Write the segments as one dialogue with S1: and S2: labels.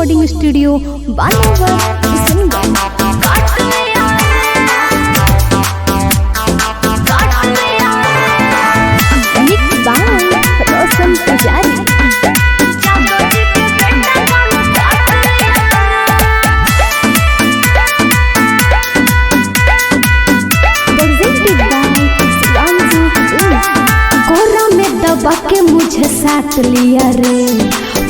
S1: Recording studio बानावर Kishanganj. Mix by Roshan Pujari. दबा के मुझे साट लिया रे,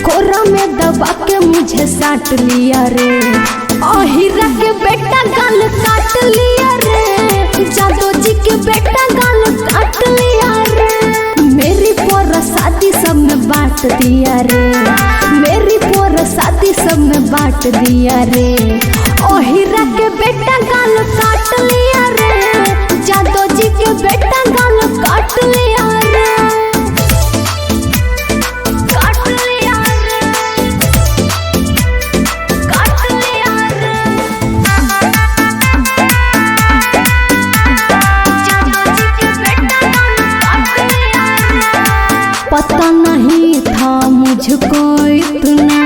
S1: कोरा में दबा के मुझे साट लिया रे, अहिरा के बेटा गाल काट लिया रे, जादू जी के बेटा गाल काट लिया रे, मेरी पोर शादी सब में बांट दिया रे, मेरी पोर शादी सब में बांट दिया रे, अहिरा के बेटा गाल काट लिया रे, जादू जी के बेटा गाल काट लिया रे। पता नहीं था मुझको इतना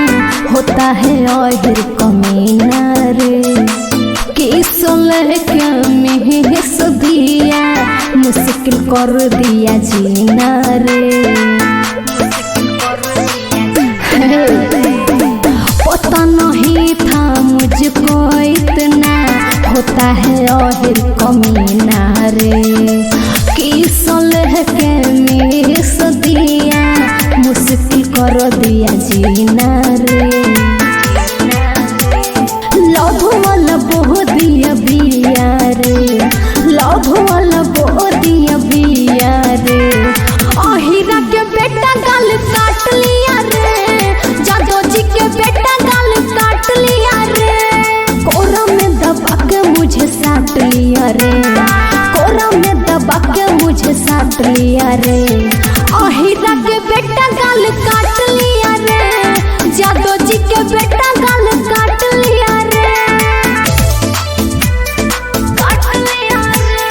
S1: होता है और कमीना रे, किस लेके मिस दिया मुश्किल कर दिया जीना रे। पता नहीं था मुझको इतना होता है और कमीना रे, किस लेके मिस दिया मुश्किल कर दिया जीना रे। लव वाला बो दिया बिया रे, लव वाला बो दिया बिया रे, अहिरा के बेटा गाल काट लिया रे, जादू जी के बेटा गाल काट लिया रे, कोरा में दबा के मुझे साट लिया रे, कोरा में दबा के मुझे साट लिया रे, अहिरा के बेटा गाल काट लिया रे, जादू जी के बेटा गाल काट लिया रे, काट लिया रे,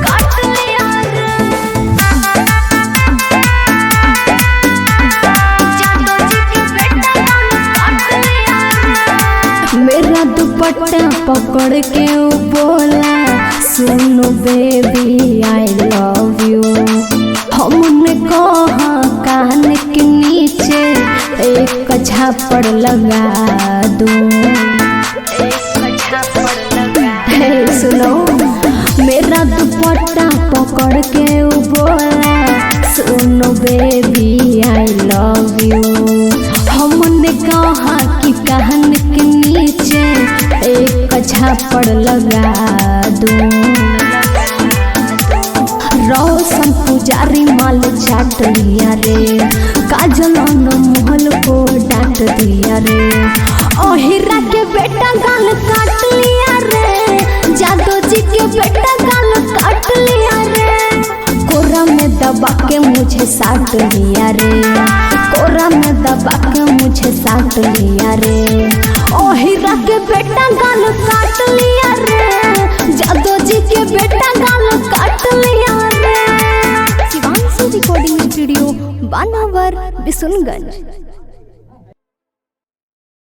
S1: काट लिया रे, जादू जी के बेटा गाल काट लिया रे। मेरा दुपट्टा पकड़ के बोला सुनो बेबी आई लव यू, हमने कहा कान के नीचे एक झापड़ लगा दूं, एक झापड़ लगा। सुनो मेरा दुपट्टा पकड़ के बोला सुनो बेबी आई लव यू, हमने कहा कि कान के नीचे एक झापड़ लगा दूं। रोशन पुजारी माल चाट लिया रे, काजल मोहल को डांट दिया रे, अहिरा के बेटा गाल काट लिया रे, जादू जी के बेटा गाल काट लिया रे, कोरा में दबा के मुझे साट लिया रे, कोरा में दबा के मुझे साट लिया रे, अहिरा के बेटा गाल काट लिया रे, जादू जी के बेटा गाल काट लिया रे। रिकॉर्डिंग स्टूडियो बानावर किशनगंज।